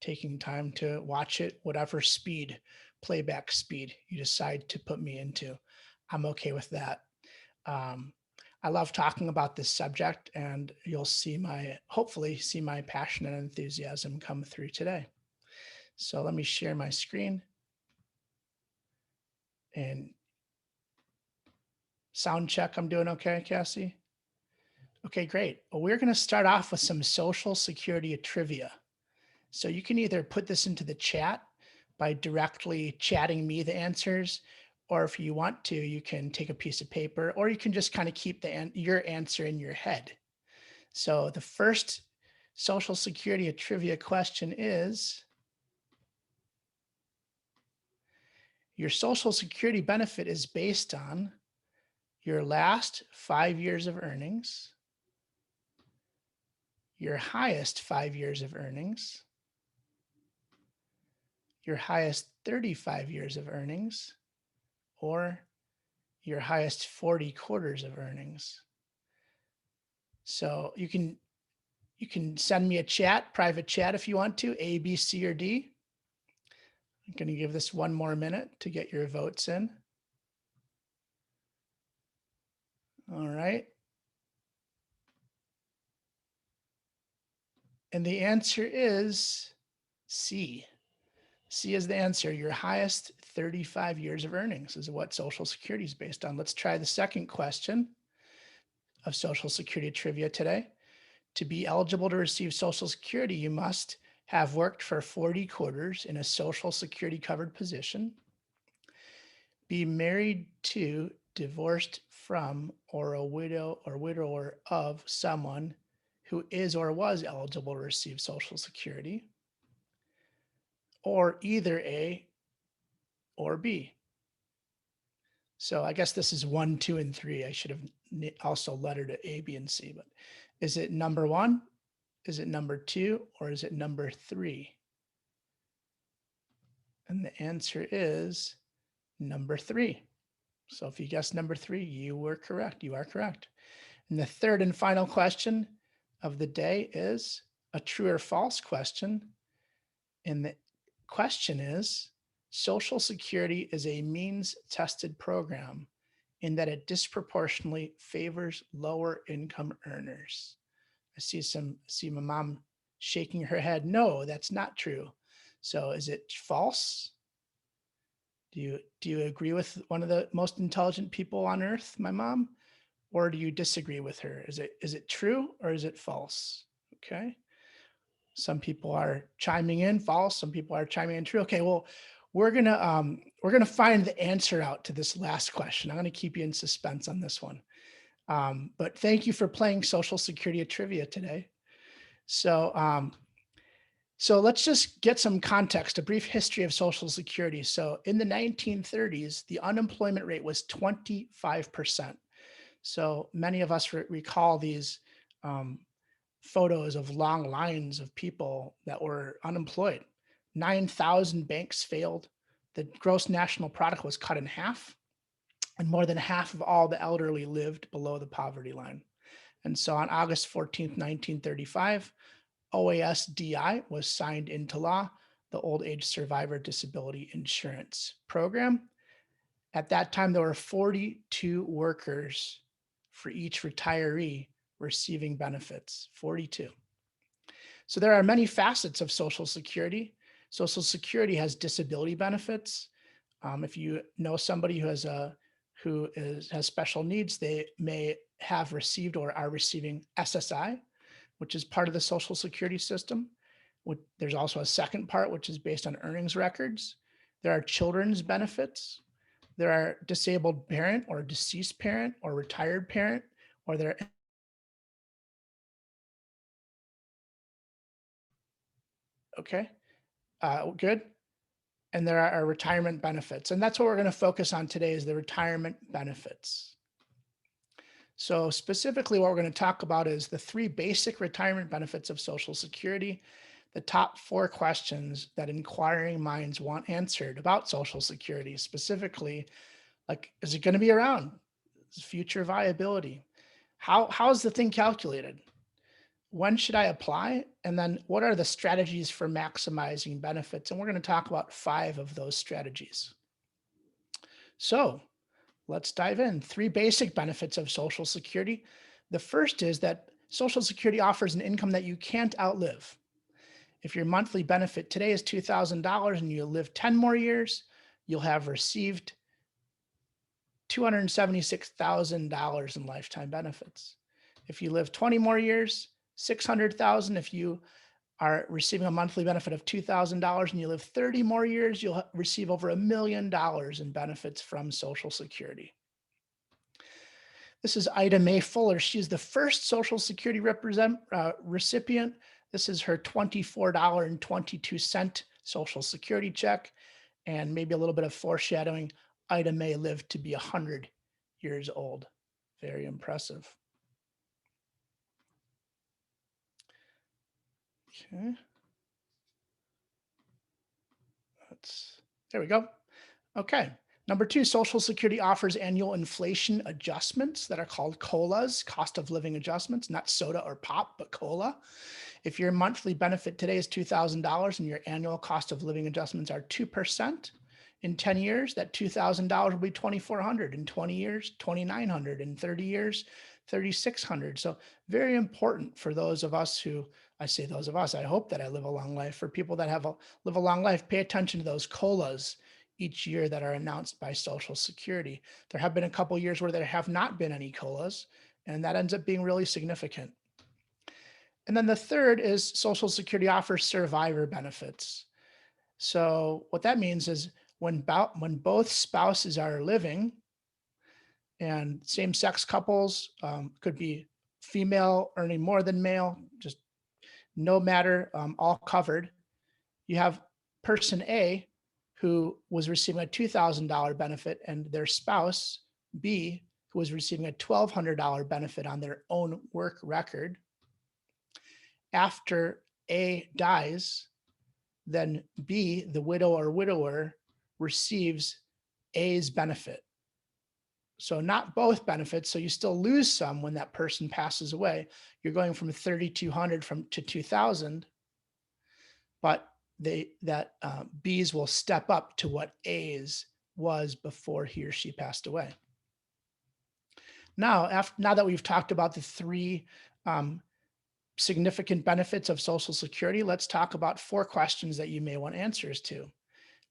taking time to watch it, whatever speed, playback speed you decide to put me into. I'm okay with that. Um, I love talking about this subject, and you'll see hopefully see my passion and enthusiasm come through today. So let me share my screen and sound check. I'm doing okay, Cassie? Okay, great. Well, we're going to start off with some Social Security trivia. So you can either put this into the chat by directly chatting me the answers, or if you want to, you can take a piece of paper, or you can just kind of keep your answer in your head. So the first Social Security trivia question is, your Social Security benefit is based on your last 5 years of earnings, your highest 5 years of earnings, your highest 35 years of earnings, or your highest 40 quarters of earnings. So you can send me a chat, private chat if you want to, A, B, C, or D. I'm going to give this one more minute to get your votes in. All right. And the answer is C. C is the answer. Your highest 35 years of earnings is what Social Security is based on. Let's try the second question of Social Security trivia today. To be eligible to receive Social Security, you must have worked for 40 quarters in a Social Security covered position, be married to, divorced from, or a widow or widower of someone who is or was eligible to receive Social Security, or either A or B. So I guess this is 1, 2, and 3. I should have also lettered it A, B, and C, but is it number 1? Is it number 2? Or is it number 3? And the answer is number 3. So if you guessed number 3, you were correct. You are correct. And the third and final question of the day is a true or false question. And the question is, Social Security is a means-tested program in that it disproportionately favors lower income earners. I see my mom shaking her head. No, that's not true. So is it false? Do you agree with one of the most intelligent people on earth, my mom? Or do you disagree with her? Is it true or is it false? Okay. Some people are chiming in false. Some people are chiming in true. Okay, well, we're gonna find the answer out to this last question. I'm gonna keep you in suspense on this one. But thank you for playing Social Security trivia today. So let's just get some context, a brief history of Social Security. So in the 1930s, the unemployment rate was 25%. So many of us recall these photos of long lines of people that were unemployed. 9,000 banks failed. The gross national product was cut in half, and more than half of all the elderly lived below the poverty line. And so on August 14th, 1935, OASDI was signed into law, the Old Age Survivor Disability Insurance Program. At that time, there were 42 workers for each retiree receiving benefits, 42. So there are many facets of Social Security. Social Security has disability benefits. If you know somebody who has special needs, they may have received or are receiving SSI, which is part of the Social Security system. There's also a second part, which is based on earnings records. There are children's benefits. There are disabled parent or deceased parent or retired parent, or there. Okay, good. And there are retirement benefits. And that's what we're going to focus on today is the retirement benefits. So specifically what we're going to talk about is the 3 basic retirement benefits of Social Security, the top 4 questions that inquiring minds want answered about Social Security, specifically, like, is it going to be around? Future viability. How is the thing calculated? when should I apply? And then what are the strategies for maximizing benefits? And we're going to talk about 5 of those strategies. So let's dive in. 3 basic benefits of Social Security. The first is that Social Security offers an income that you can't outlive. If your monthly benefit today is $2,000 and you live 10 more years, you'll have received $276,000 in lifetime benefits. If you live 20 more years, 600,000. If you are receiving a monthly benefit of $2,000 and you live 30 more years, you'll receive over $1 million in benefits from Social Security. This is Ida Mae Fuller. She's the first Social Security recipient. This is her $24.22 Social Security check. And maybe a little bit of foreshadowing, Ida Mae lived to be 100 years old. Very impressive. Okay. There we go. Okay. Number 2, Social Security offers annual inflation adjustments that are called COLAs, cost of living adjustments, not soda or pop, but COLA. If your monthly benefit today is $2,000 and your annual cost of living adjustments are 2%, in 10 years, that $2,000 will be $2,400. In 20 years, $2,900. In 30 years, $3,600. So very important for those of us who, I say those of us, I hope that I live a long life. For people that live a long life, pay attention to those COLAs each year that are announced by Social Security. There have been a couple years where there have not been any COLAs, and that ends up being really significant. And then the third is Social Security offers survivor benefits. So what that means is when both spouses are living, and same-sex couples, could be female earning more than male, just no matter, all covered. You have person A who was receiving a $2,000 benefit and their spouse B who was receiving a $1,200 benefit on their own work record. After A dies, then B, the widow or widower, receives A's benefit. So not both benefits. So you still lose some when that person passes away. You're going from 3,200 to 2,000, but B's will step up to what A's was before he or she passed away. Now that we've talked about the 3 significant benefits of Social Security, let's talk about 4 questions that you may want answers to.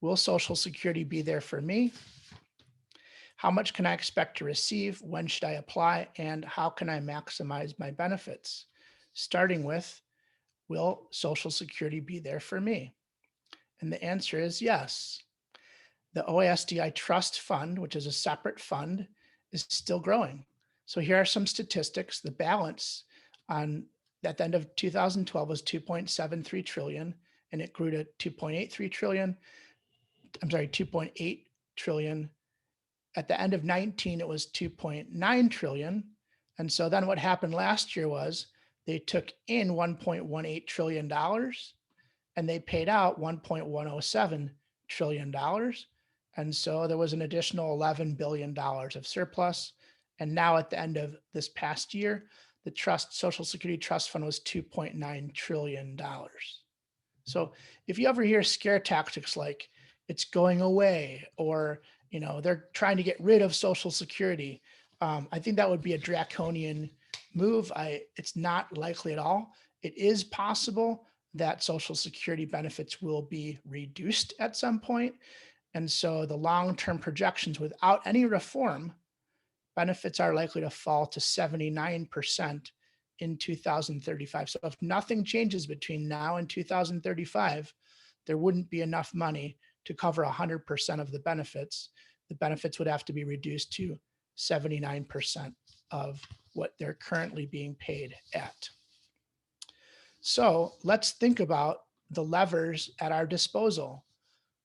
Will Social Security be there for me? How much can I expect to receive? When should I apply? And how can I maximize my benefits? Starting with, will Social Security be there for me? And the answer is yes. The OASDI Trust Fund, which is a separate fund, is still growing. So here are some statistics. The balance at the end of 2012 was 2.73 trillion, and it grew to 2.83 trillion. I'm sorry, 2.8 trillion. At the end of 19, it was 2.9 trillion. And so then what happened last year was they took in $1.18 trillion and they paid out $1.107 trillion. And so there was an additional $11 billion of surplus. And now at the end of this past year, the Social Security Trust Fund was $2.9 trillion. So if you ever hear scare tactics like it's going away or they're trying to get rid of Social Security, I think that would be a draconian move. It's not likely at all. It is possible that Social Security benefits will be reduced at some point. And so the long-term projections without any reform, benefits are likely to fall to 79% in 2035. So if nothing changes between now and 2035, there wouldn't be enough money to cover 100% of the benefits. The benefits would have to be reduced to 79% of what they're currently being paid at. So let's think about the levers at our disposal.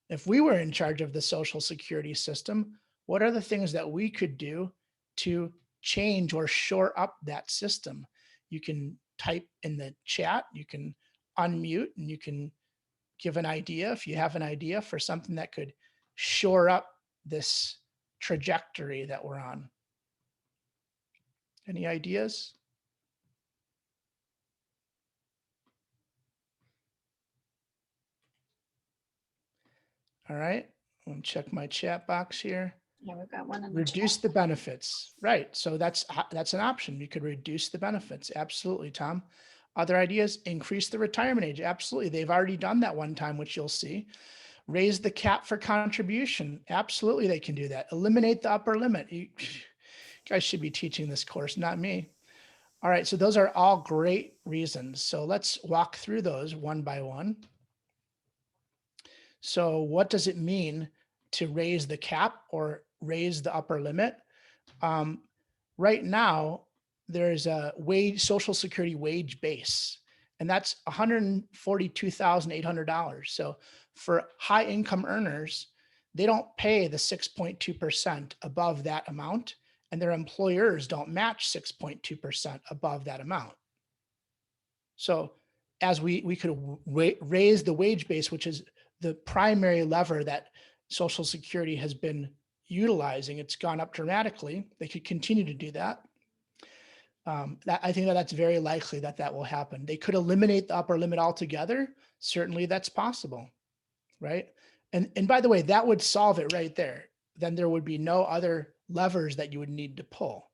If we were in charge of the Social Security system, what are the things that we could do to change or shore up that system? You can type in the chat, you can unmute, and you can give an idea if you have an idea for something that could shore up this trajectory that we're on. Any ideas? All right. I'm gonna check my chat box here. Yeah, we've got one in the Reduce chat. the benefits. Right. So that's an option. You could reduce the benefits. Absolutely, Tom. Other ideas, increase the retirement age. Absolutely. They've already done that one time, which you'll see. Raise the cap for contribution. Absolutely, they can do that. Eliminate the upper limit. You guys should be teaching this course, not me. All right, so those are all great reasons. So let's walk through those one by one. So what does it mean to raise the cap or raise the upper limit? Um, right now, there's a Social Security wage base, and that's $142,800. So for high income earners, they don't pay the 6.2% above that amount, and their employers don't match 6.2% above that amount. So as we could raise the wage base, which is the primary lever that Social Security has been utilizing, it's gone up dramatically. They could continue to do that. I think that's very likely that will happen. They could eliminate the upper limit altogether. Certainly, that's possible, right? And by the way, that would solve it right there. Then there would be no other levers that you would need to pull.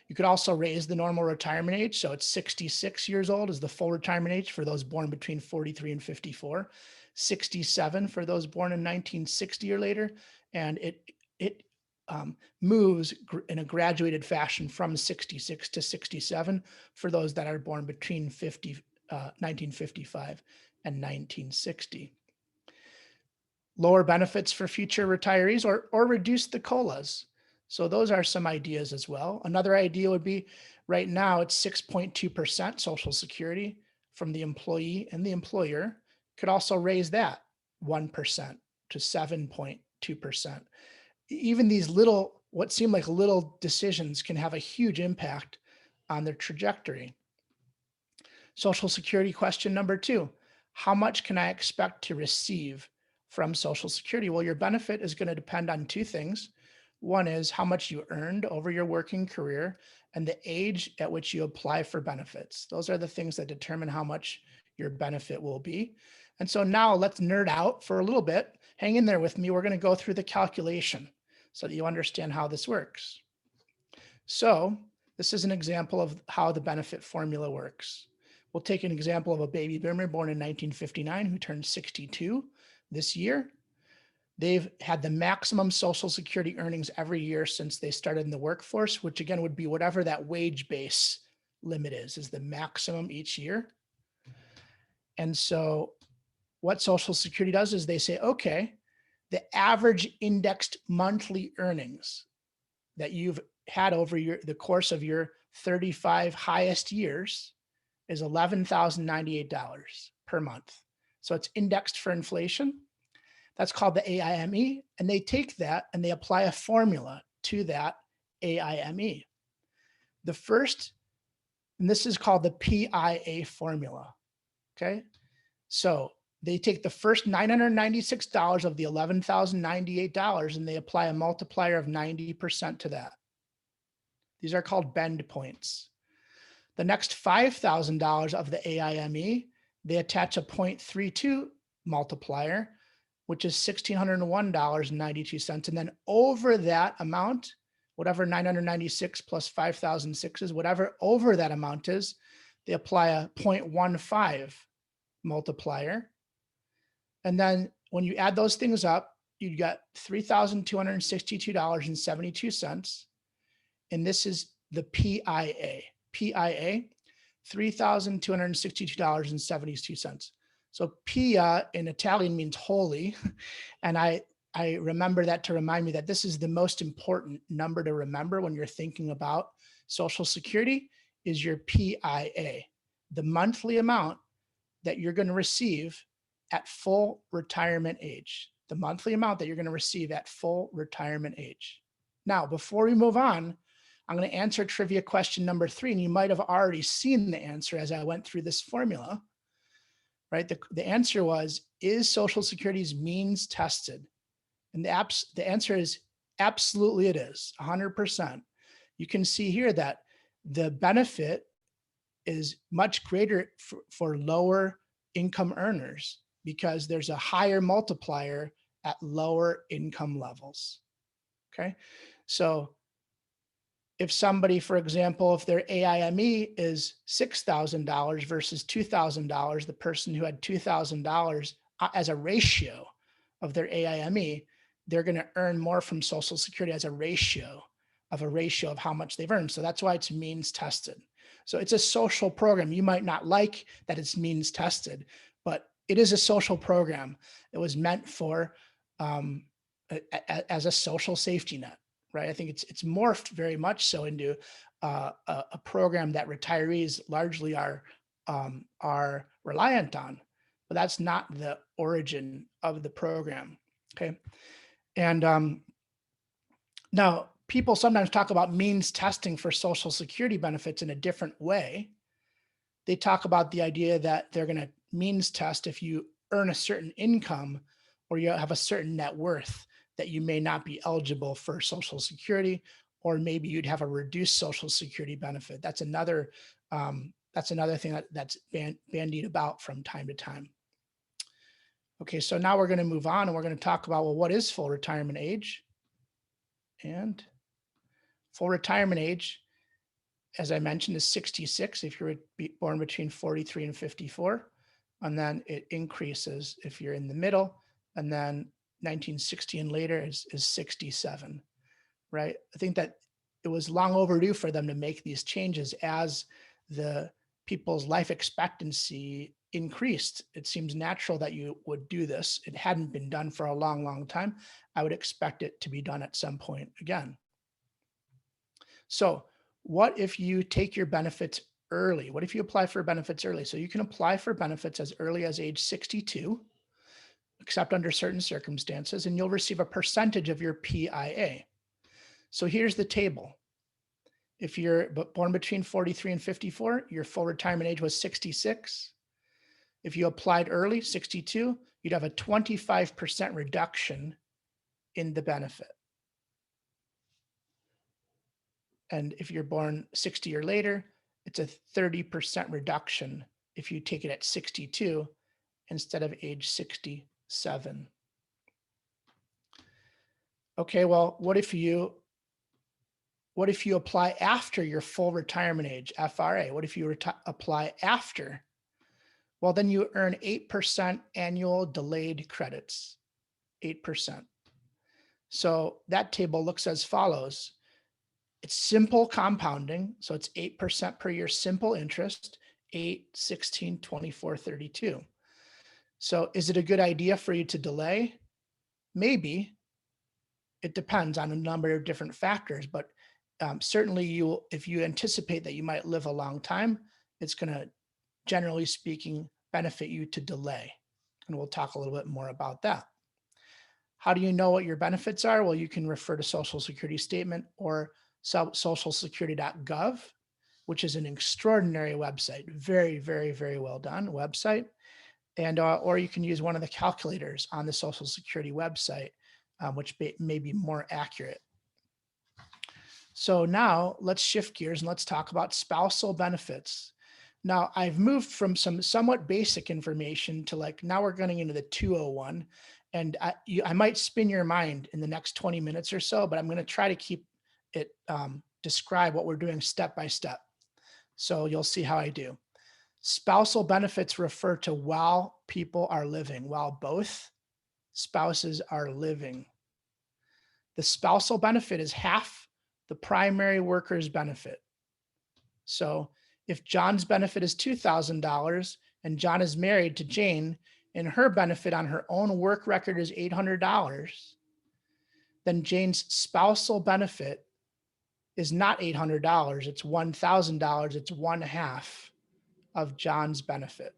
You could also raise the normal retirement age. So it's 66 years old is the full retirement age for those born between 43 and 54, 67 for those born in 1960 or later. And it moves in a graduated fashion from 66 to 67 for those that are born between 1955 and 1960. Lower benefits for future retirees or reduce the COLAs. So those are some ideas as well. Another idea would be right now it's 6.2% Social Security from the employee and the employer. Could also raise that 1% to 7.2%. Even these little, what seem like little decisions can have a huge impact on their trajectory. Social Security question number 2, how much can I expect to receive from Social Security? Well, your benefit is going to depend on 2 things. One is how much you earned over your working career and the age at which you apply for benefits. Those are the things that determine how much your benefit will be. And so now let's nerd out for a little bit. Hang in there with me. We're going to go through the calculation so that you understand how this works. So this is an example of how the benefit formula works. We'll take an example of a baby boomer born in 1959 who turned 62 this year. They've had the maximum Social Security earnings every year since they started in the workforce, which again would be whatever that wage base limit is the maximum each year. And so what Social Security does is they say, okay, the average indexed monthly earnings that you've had over the course of your 35 highest years is $11,098 per month. So it's indexed for inflation. That's called the AIME. And they take that and they apply a formula to that AIME. The first, and this is called the PIA formula. Okay. So they take the first $996 of the $11,098 and they apply a multiplier of 90% to that. These are called bend points. The next $5,000 of the AIME, they attach a 0.32 multiplier, which is $1,601.92. And then over that amount, whatever 996 plus 5,006 is, whatever over that amount is, they apply a 0.15 multiplier. And then when you add those things up, you got $3,262.72. And this is the PIA. PIA, $3,262.72. So PIA in Italian means holy. And I remember that to remind me that this is the most important number to remember when you're thinking about Social Security is your PIA, the monthly amount that you're going to receive at full retirement age, the monthly amount that you're going to receive at full retirement age. Now, before we move on, I'm going to answer trivia question number 3, and you might have already seen the answer as I went through this formula, right? The answer was, is Social Security's means tested? And the answer is absolutely it is, 100%. You can see here that the benefit is much greater for lower income earners because there's a higher multiplier at lower income levels. Okay. So if somebody, for example, if their AIME is $6,000 versus $2,000, the person who had $2,000 as a ratio of their AIME, they're going to earn more from Social Security as a ratio of how much they've earned. So that's why it's means tested. So it's a social program. You might not like that it's means tested, but it is a social program. It was meant for as a social safety net, right? I think it's morphed very much so into a program that retirees largely are reliant on, but that's not the origin of the program. Okay, and now people sometimes talk about means testing for Social Security benefits in a different way. They talk about the idea that they're going to means test if you earn a certain income or you have a certain net worth, that you may not be eligible for Social Security, or maybe you'd have a reduced Social Security benefit. That's another thing that's bandied about from time to time. Okay, so now we're going to move on and we're going to talk about, well, what is full retirement age? And full retirement age, as I mentioned, is 66 if you're born between 43 and 54. And then it increases if you're in the middle. And then 1960 and later is 67, right? I think that it was long overdue for them to make these changes as the people's life expectancy increased. It seems natural that you would do this. It hadn't been done for a long, long time. I would expect it to be done at some point again. So what if you take your benefits early? What if you apply for benefits early? So you can apply for benefits as early as age 62, except under certain circumstances, and you'll receive a percentage of your PIA. So here's the table. If you're born between 43 and 54, your full retirement age was 66. If you applied early, 62, you'd have a 25% reduction in the benefit. And if you're born 60 or later, it's a 30% reduction if you take it at 62 instead of age 67. Okay, well, what if you apply after your full retirement age, FRA? What if you apply after? Well, then you earn 8% annual delayed credits, 8%. So that table looks as follows. It's simple compounding. So it's 8% per year simple interest, 8, 16, 24, 32. So is it a good idea for you to delay? Maybe. It depends on a number of different factors, but certainly if you anticipate that you might live a long time, it's going to, generally speaking, benefit you to delay. And we'll talk a little bit more about that. How do you know what your benefits are? Well, you can refer to Social Security statement or socialsecurity.gov, which is an extraordinary website. Very, very, very well done website. And or you can use one of the calculators on the Social Security website, which may be more accurate. So now let's shift gears and let's talk about spousal benefits. Now I've moved from some somewhat basic information to now we're getting into the 201, and I might spin your mind in the next 20 minutes or so, but I'm going to try to keep it describe what we're doing step by step. So you'll see how I do. Spousal benefits refer to while people are living, while both spouses are living. The spousal benefit is half the primary worker's benefit. So if John's benefit is $2,000 and John is married to Jane and her benefit on her own work record is $800, then Jane's spousal benefit is not $800, it's $1,000, it's one half of John's benefit.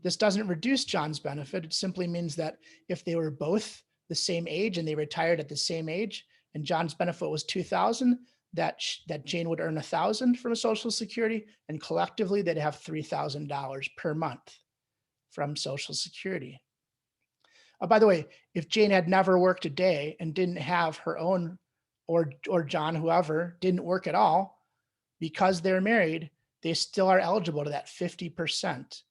This doesn't reduce John's benefit. It simply means that if they were both the same age and they retired at the same age, and John's benefit was $2,000, that Jane would earn $1,000 from Social Security, and collectively they'd have $3,000 per month from Social Security. By the way, if Jane had never worked a day and didn't have her own, or John, whoever, didn't work at all, because they're married, they still are eligible to that 50%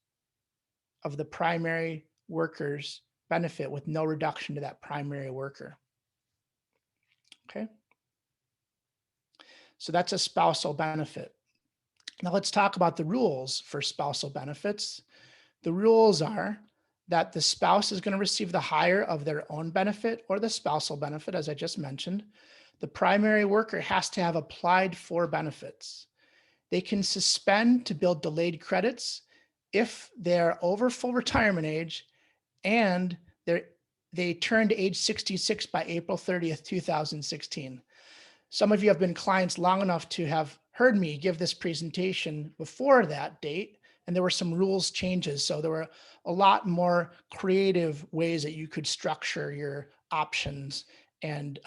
of the primary worker's benefit with no reduction to that primary worker. Okay. So that's a spousal benefit. Now let's talk about the rules for spousal benefits. The rules are that the spouse is going to receive the higher of their own benefit or the spousal benefit, as I just mentioned. The primary worker has to have applied for benefits. They can suspend to build delayed credits if they're over full retirement age and they turned age 66 by April 30th, 2016. Some of you have been clients long enough to have heard me give this presentation before that date, and there were some rules changes. So there were a lot more creative ways that you could structure your options. And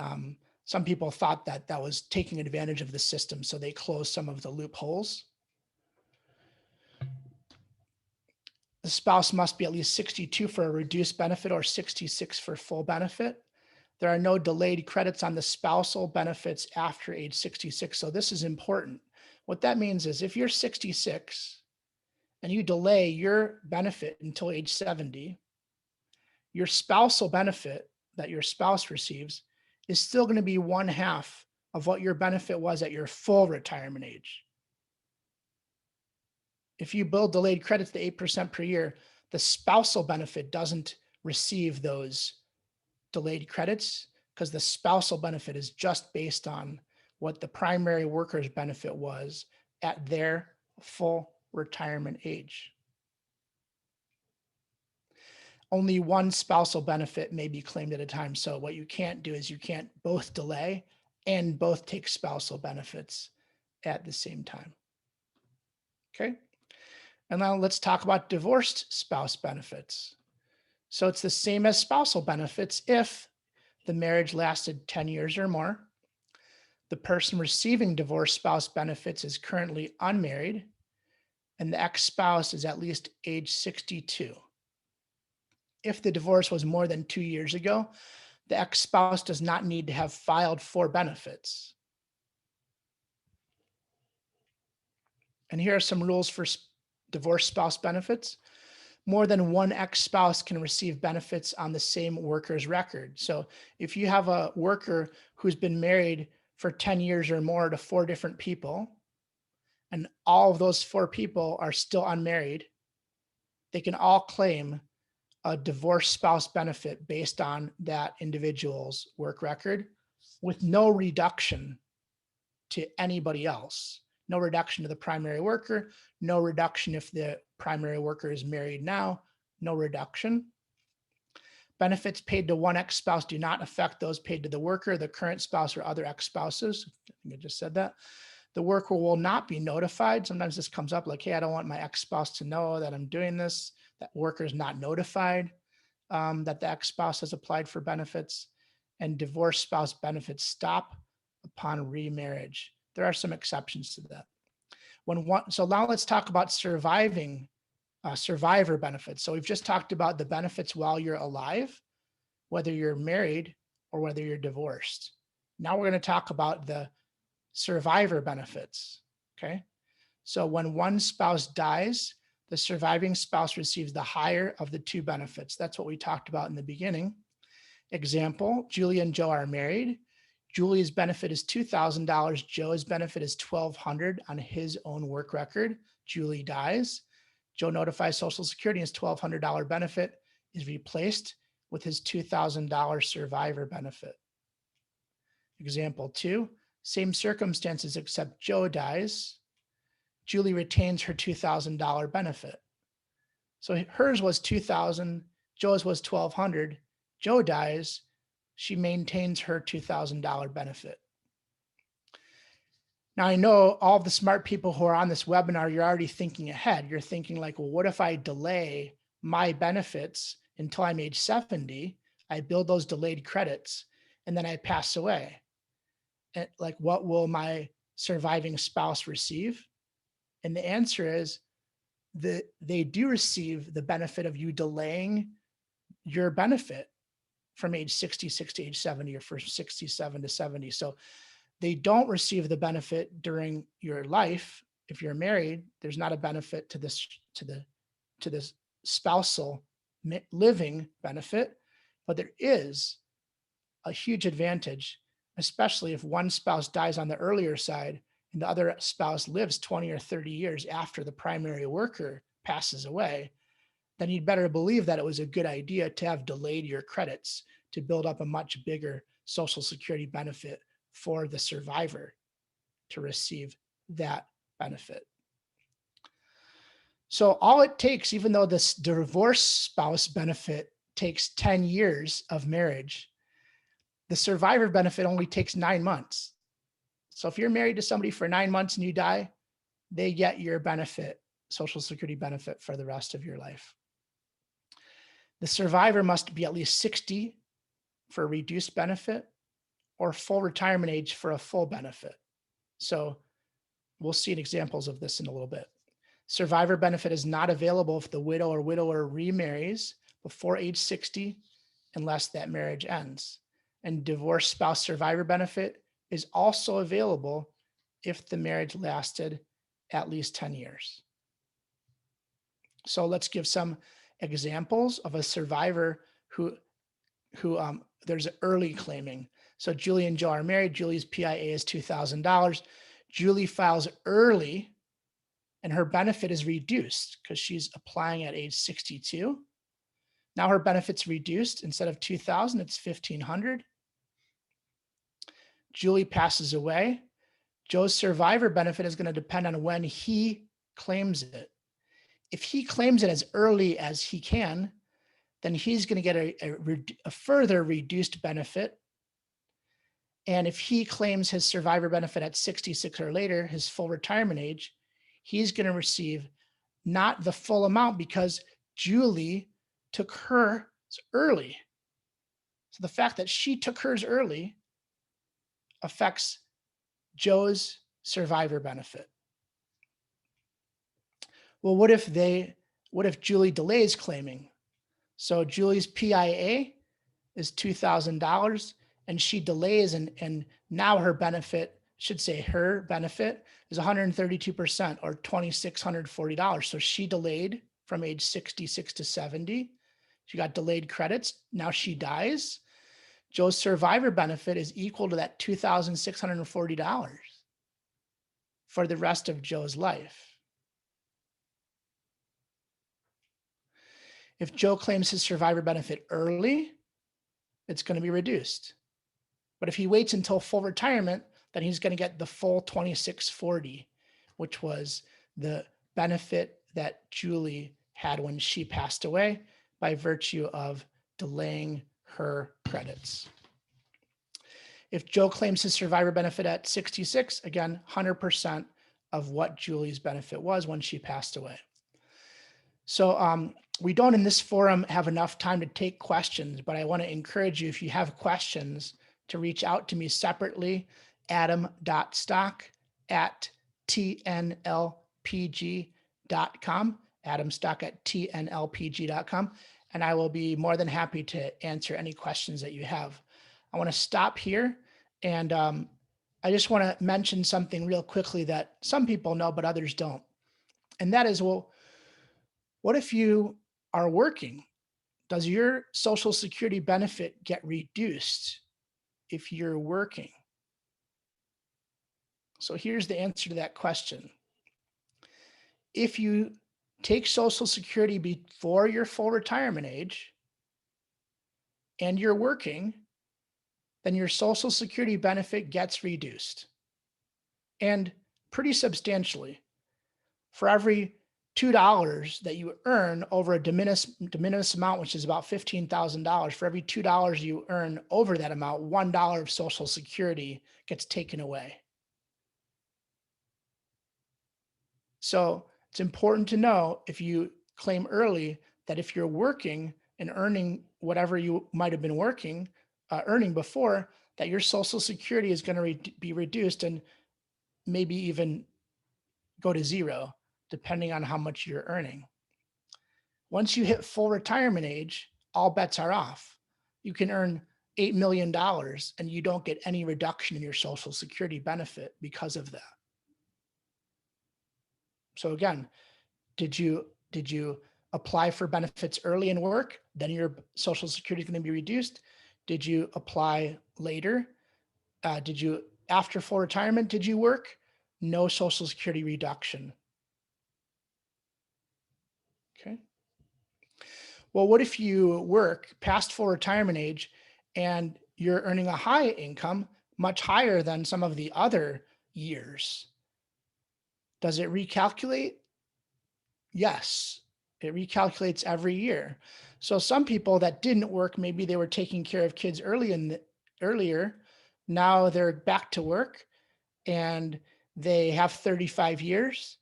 some people thought that that was taking advantage of the system, so they closed some of the loopholes. The spouse must be at least 62 for a reduced benefit or 66 for full benefit. There are no delayed credits on the spousal benefits after age 66. So this is important. What that means is if you're 66 and you delay your benefit until age 70, your spousal benefit that your spouse receives is still going to be 1/2 of what your benefit was at your full retirement age. If you build delayed credits to 8% per year, the spousal benefit doesn't receive those delayed credits because the spousal benefit is just based on what the primary worker's benefit was at their full retirement age. Only one spousal benefit may be claimed at a time. So what you can't do is you can't both delay and both take spousal benefits at the same time. Okay. And now let's talk about divorced spouse benefits. So it's the same as spousal benefits if the marriage lasted 10 years or more. The person receiving divorced spouse benefits is currently unmarried, and the ex-spouse is at least age 62. If the divorce was more than 2 years ago, the ex-spouse does not need to have filed for benefits. And here are some rules for divorced spouse benefits. More than one ex-spouse can receive benefits on the same worker's record. So if you have a worker who's been married for 10 years or more to 4 different people, and all of those 4 people are still unmarried, they can all claim a divorced spouse benefit based on that individual's work record with no reduction to anybody else. No reduction to the primary worker, no reduction if the primary worker is married now, no reduction. Benefits paid to one ex-spouse do not affect those paid to the worker, the current spouse, or other ex-spouses. I think I just said that. The worker will not be notified. Sometimes this comes up like, hey, I don't want my ex-spouse to know that I'm doing this. That worker is not notified that the ex-spouse has applied for benefits. And divorced spouse benefits stop upon remarriage. There are some exceptions to that. So now let's talk about survivor benefits. So we've just talked about the benefits while you're alive, whether you're married or whether you're divorced. Now we're going to talk about the survivor benefits. Okay. So when one spouse dies, the surviving spouse receives the higher of the 2 benefits. That's what we talked about in the beginning. Example, Julie and Joe are married. Julie's benefit is $2,000. Joe's benefit is $1,200 on his own work record. Julie dies. Joe notifies Social Security, his $1,200 benefit is replaced with his $2,000 survivor benefit. Example 2, same circumstances except Joe dies. Julie retains her $2,000 benefit. So hers was $2,000, Joe's was $1,200. Joe dies, she maintains her $2,000 benefit. Now, I know all the smart people who are on this webinar, you're already thinking ahead. You're thinking like, well, what if I delay my benefits until I'm age 70? I build those delayed credits and then I pass away. And like, what will my surviving spouse receive? And the answer is that they do receive the benefit of you delaying your benefit from age 66 to age 70 or from 67 to 70. So they don't receive the benefit during your life. If you're married, there's not a benefit to this spousal living benefit, but there is a huge advantage, especially if one spouse dies on the earlier side and the other spouse lives 20 or 30 years after the primary worker passes away. Then you'd better believe that it was a good idea to have delayed your credits to build up a much bigger Social Security benefit for the survivor to receive that benefit. So all it takes, even though this divorce spouse benefit takes 10 years of marriage, the survivor benefit only takes 9 months. So if you're married to somebody for 9 months and you die, they get your benefit, Social Security benefit, for the rest of your life. The survivor must be at least 60 for a reduced benefit or full retirement age for a full benefit. So we'll see examples of this in a little bit. Survivor benefit is not available if the widow or widower remarries before age 60 unless that marriage ends. And divorced spouse survivor benefit is also available if the marriage lasted at least 10 years. So let's give some examples of a survivor who there's early claiming. So Julie and Joe are married. Julie's PIA is $2,000. Julie files early and her benefit is reduced because she's applying at age 62. Now her benefit's reduced. Instead of 2,000, it's 1,500. Julie passes away. Joe's survivor benefit is going to depend on when he claims it. If he claims it as early as he can, then he's going to get a further reduced benefit. And if he claims his survivor benefit at 66 or later, his full retirement age, he's going to receive not the full amount because Julie took hers early. So the fact that she took hers early affects Joe's survivor benefit. Well, what if Julie delays claiming? So Julie's PIA is $2,000 and she delays and now her benefit, her benefit is 132% or $2,640. So she delayed from age 66 to 70. She got delayed credits. Now she dies. Joe's survivor benefit is equal to that $2,640 for the rest of Joe's life. If Joe claims his survivor benefit early, it's going to be reduced. But if he waits until full retirement, then he's going to get the full $2,640, which was the benefit that Julie had when she passed away by virtue of delaying her credits. If Joe claims his survivor benefit at 66, again, 100% of what Julie's benefit was when she passed away. So we don't in this forum have enough time to take questions, but I want to encourage you, if you have questions, to reach out to me separately, adam.stock@tnlpg.com, adamstock@tnlpg.com, and I will be more than happy to answer any questions that you have. I want to stop here, and I just want to mention something real quickly that some people know, but others don't. And that is, well, what if you are working? Does your Social Security benefit get reduced if you're working? So here's the answer to that question. If you take Social Security before your full retirement age and you're working, then your Social Security benefit gets reduced, and pretty substantially. For every $2 that you earn over a de minimis amount, which is about $15,000, for every $2 you earn over that amount, $1 of Social Security gets taken away. So it's important to know, if you claim early, that if you're working and earning whatever you might have been earning before, that your Social Security is going to be reduced and maybe even go to zero, depending on how much you're earning. Once you hit full retirement age, all bets are off. You can earn $8 million and you don't get any reduction in your Social Security benefit because of that. So again, did you apply for benefits early in work? Then your Social Security is going to be reduced. Did you apply later? Did you, after full retirement, did you work? No Social Security reduction. Okay. Well, what if you work past full retirement age and you're earning a high income, much higher than some of the other years? Does it recalculate? Yes, it recalculates every year. So some people that didn't work, maybe they were taking care of kids earlier. Now they're back to work and they have 35 years.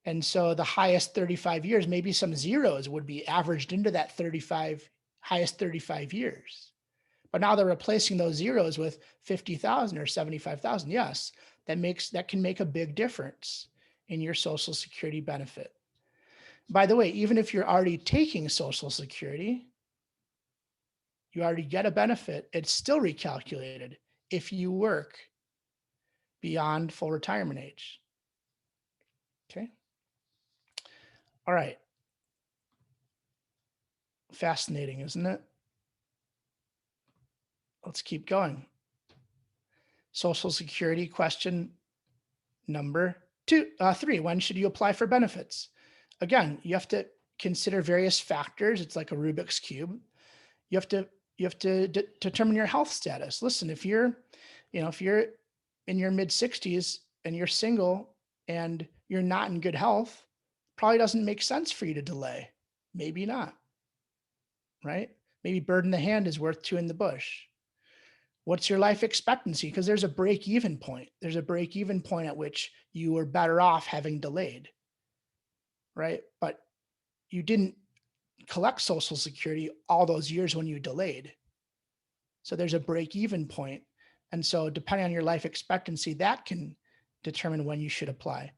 And so the highest 35 years, maybe some zeros would be averaged into that highest 35 years. But now they're replacing those zeros with 50,000 or 75,000. Yes, that can make a big difference in your Social Security benefit. By the way, even if you're already taking Social Security, you already get a benefit, it's still recalculated if you work beyond full retirement age. Okay. All right. Fascinating, isn't it? Let's keep going. Social Security question number 3. When should you apply for benefits? Again, you have to consider various factors. It's like a Rubik's Cube. You have to determine your health status. Listen, if you're in your mid 60s and you're single and you're not in good health, probably doesn't make sense for you to delay. Maybe not, right? Maybe bird in the hand is worth two in the bush. What's your life expectancy? Because there's a break even point. There's a break even point at which you were better off having delayed, right? But you didn't collect Social Security all those years when you delayed. So there's a break even point. And so depending on your life expectancy, that can determine when you should apply.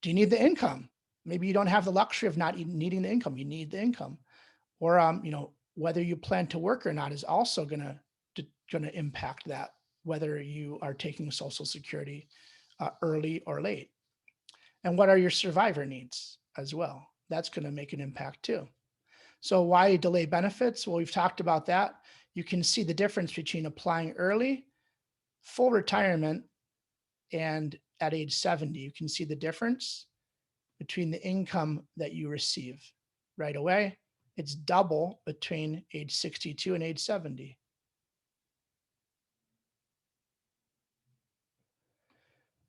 Do you need the income? Maybe you don't have the luxury of not needing the income. You need the income. Or whether you plan to work or not is also going to impact that, whether you are taking Social Security early or late. And what are your survivor needs as well? That's going to make an impact too. So why delay benefits? Well, we've talked about that. You can see the difference between applying early, full retirement, and at age 70. You can see the difference between the income that you receive right away. It's double between age 62 and age 70.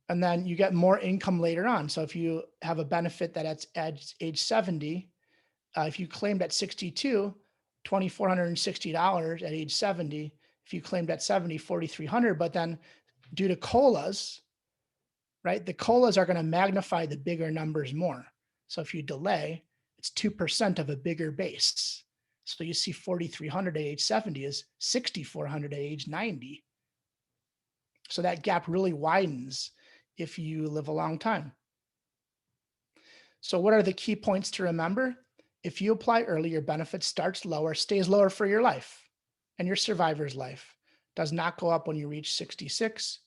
And then you get more income later on. So if you have a benefit that's at age 70, if you claimed at 62, $2,460 at age 70. If you claimed at 70, $4,300. But then due to COLAs, right, the COLAs are going to magnify the bigger numbers more. So if you delay, it's 2% of a bigger base. So you see 4,300 at age 70 is 6,400 at age 90. So that gap really widens if you live a long time. So what are the key points to remember? If you apply early, your benefit starts lower, stays lower for your life and your survivor's life. Does not go up when you reach 66.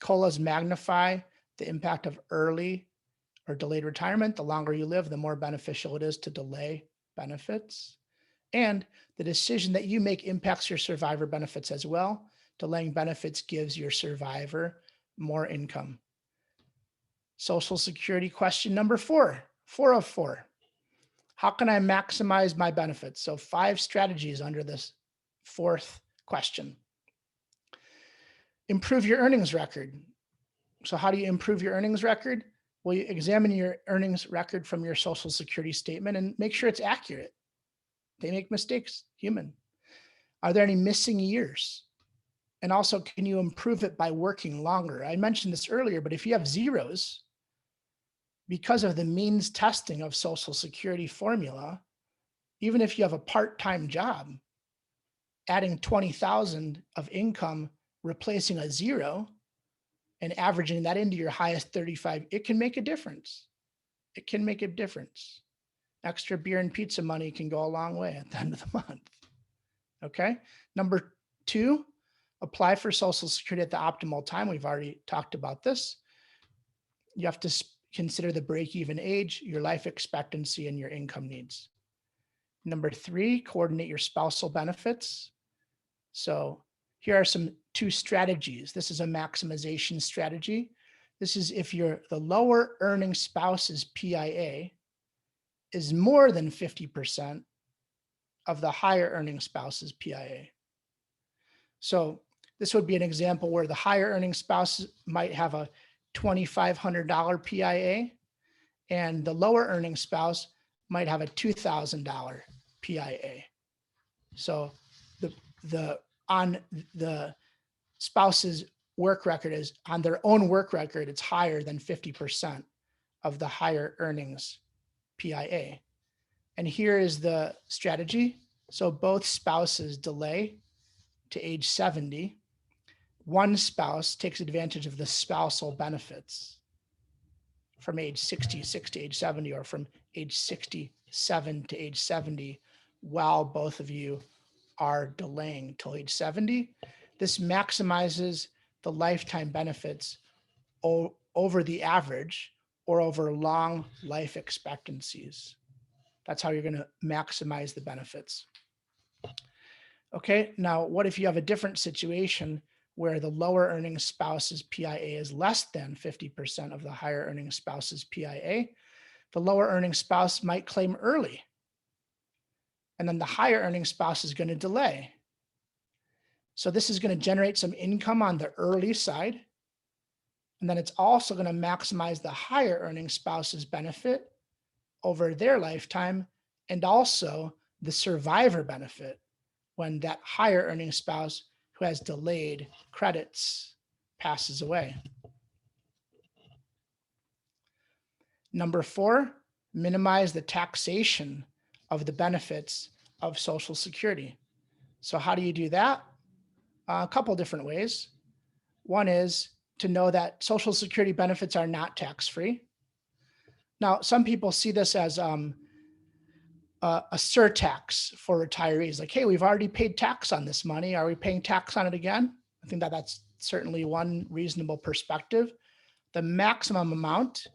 COLAs magnify the impact of early or delayed retirement. The longer you live, the more beneficial it is to delay benefits. And the decision that you make impacts your survivor benefits as well. Delaying benefits gives your survivor more income. Social Security question number 4 of 4. How can I maximize my benefits? So 5 strategies under this 4th question. Improve your earnings record. So how do you improve your earnings record? Well, you examine your earnings record from your Social Security statement and make sure it's accurate. They make mistakes, human. Are there any missing years? And also, can you improve it by working longer? I mentioned this earlier, but if you have zeros, because of the means testing of Social Security formula, even if you have a part-time job, adding 20,000 of income, replacing a zero, and averaging that into your highest 35, it can make a difference. It can make a difference. Extra beer and pizza money can go a long way at the end of the month. Okay. Number 2, apply for Social Security at the optimal time. We've already talked about this. You have to consider the break-even age, your life expectancy, and your income needs. Number 3, coordinate your spousal benefits. So here are two strategies. This is a maximization strategy. This is if the lower earning spouse's PIA is more than 50% of the higher earning spouse's PIA. So this would be an example where the higher earning spouse might have a $2,500 PIA and the lower earning spouse might have a $2,000 PIA. So on the spouse's work record is on their own work record, it's higher than 50% of the higher earnings PIA. And here is the strategy. So both spouses delay to age 70. One spouse takes advantage of the spousal benefits from age 66 to age 70, or from age 67 to age 70, while both of you are delaying till age 70. This maximizes the lifetime benefits over the average or over long life expectancies. That's how you're going to maximize the benefits. Okay, now what if you have a different situation where the lower earning spouse's PIA is less than 50% of the higher earning spouse's PIA? The lower earning spouse might claim early, and then the higher earning spouse is going to delay. So this is going to generate some income on the early side, and then it's also going to maximize the higher earning spouse's benefit over their lifetime, and also the survivor benefit when that higher earning spouse who has delayed credits passes away. Number 4, minimize the taxation of the benefits of Social Security. So how do you do that? A couple different ways. One is to know that Social Security benefits are not tax-free. Now, some people see this as a surtax for retirees. Like, hey, we've already paid tax on this money. Are we paying tax on it again? I think that's certainly one reasonable perspective. The maximum amount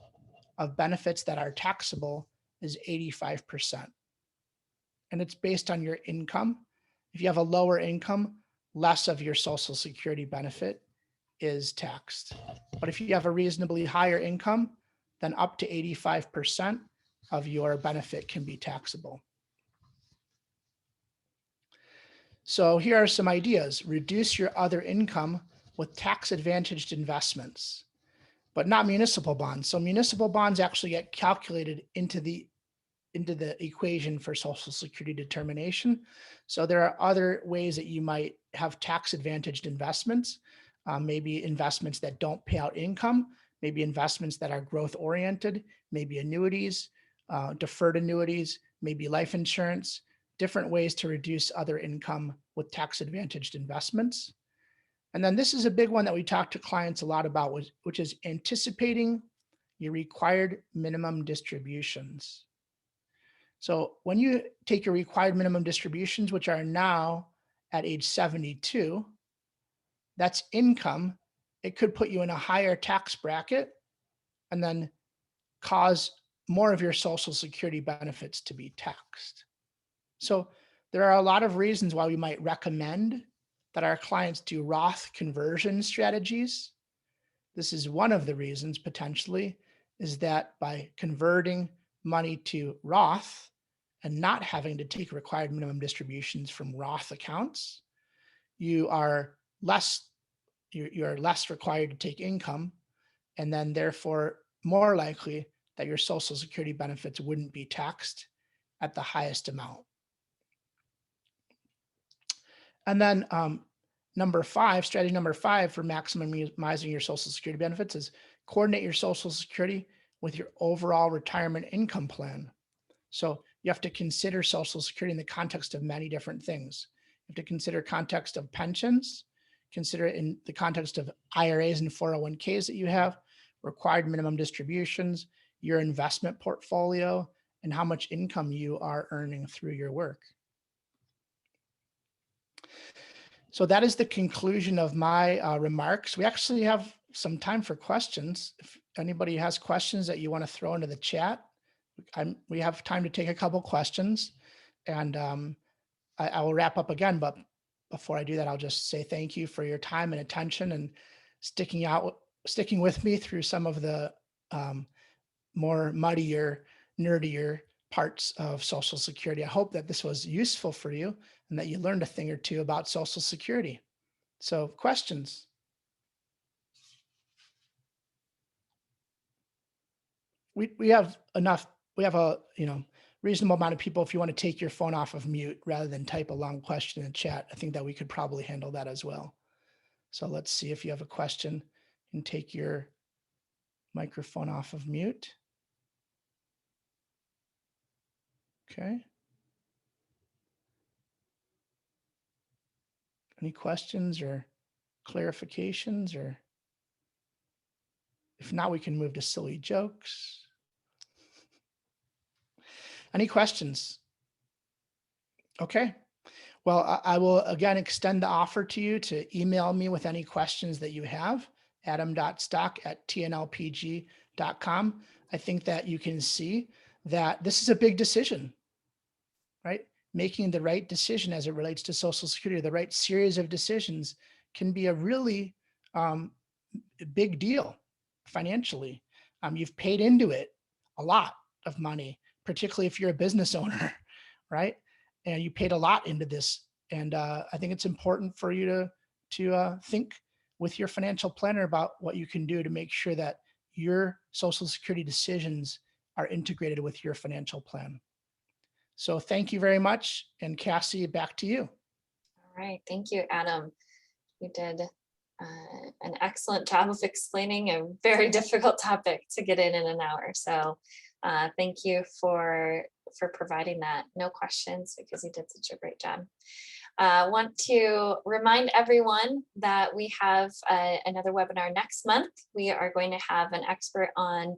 of benefits that are taxable is 85%. And it's based on your income. If you have a lower income, less of your Social Security benefit is taxed. But if you have a reasonably higher income, then up to 85% of your benefit can be taxable. So here are some ideas. Reduce your other income with tax-advantaged investments, but not municipal bonds. So municipal bonds actually get calculated into the equation for Social Security determination. So there are other ways that you might have tax-advantaged investments, maybe investments that don't pay out income, maybe investments that are growth-oriented, maybe annuities, deferred annuities, maybe life insurance, different ways to reduce other income with tax-advantaged investments. And then this is a big one that we talk to clients a lot about, which is anticipating your required minimum distributions. So when you take your required minimum distributions, which are now at age 72, that's income. It could put you in a higher tax bracket and then cause more of your Social Security benefits to be taxed. So there are a lot of reasons why we might recommend that our clients do Roth conversion strategies. This is one of the reasons potentially, is that by converting money to Roth and not having to take required minimum distributions from Roth accounts, you are less required to take income, and then therefore more likely that your Social Security benefits wouldn't be taxed at the highest amount. And then strategy number 5 for maximizing your Social Security benefits is coordinate your Social Security with your overall retirement income plan. So you have to consider Social Security in the context of many different things. You have to consider context of pensions, consider it in the context of IRAs and 401ks that you have, required minimum distributions, your investment portfolio, and how much income you are earning through your work. So that is the conclusion of my remarks. We actually have some time for questions. If anybody has questions that you want to throw into the chat, we have time to take a couple questions. And I will wrap up again, but before I do that, I'll just say thank you for your time and attention and sticking with me through some of the um, more muddier, nerdier parts of Social Security. I hope that this was useful for you and that you learned a thing or two about Social Security. So, questions? We have enough. We have a reasonable amount of people. If you want to take your phone off of mute rather than type a long question in chat, I think that we could probably handle that as well. So let's see if you have a question and take your microphone off of mute. Okay. Any questions or clarifications, or if not, we can move to silly jokes. Any questions? Okay. Well, I will again extend the offer to you to email me with any questions that you have, adam.stock@tnlpg.com. I think that you can see that this is a big decision, right? Making the right decision as it relates to Social Security, the right series of decisions can be a really big deal financially. You've paid into it a lot of money, particularly if you're a business owner, right? And you paid a lot into this. And I think it's important for you to think with your financial planner about what you can do to make sure that your Social Security decisions are integrated with your financial plan. So thank you very much. And Cassie, back to you. All right, thank you, Adam. You did an excellent job of explaining a very difficult topic to get in an hour. So thank you for providing that. No questions, because you did such a great job. I want to remind everyone that we have another webinar next month. We are going to have an expert on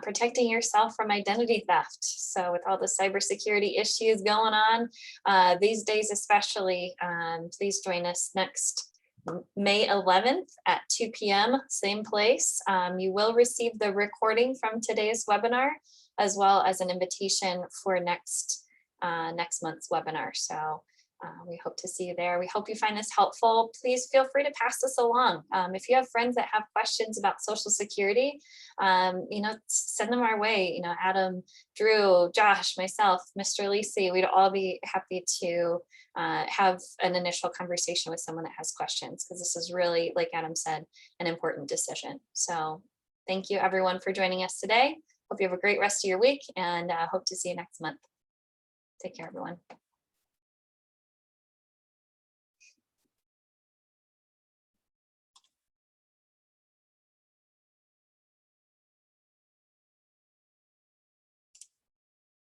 protecting yourself from identity theft. So with all the cybersecurity issues going on these days especially, please join us next May 11th at 2 p.m. same place. You will receive the recording from today's webinar, as well as an invitation for next month's webinar. So we hope to see you there. We hope you find this helpful. Please feel free to pass this along. If you have friends that have questions about Social Security, send them our way. Adam, Drew, Josh, myself, Mr. Lisi, we'd all be happy to have an initial conversation with someone that has questions, because this is really, like Adam said, an important decision. So thank you everyone for joining us today. Hope you have a great rest of your week, and hope to see you next month. Take care, everyone.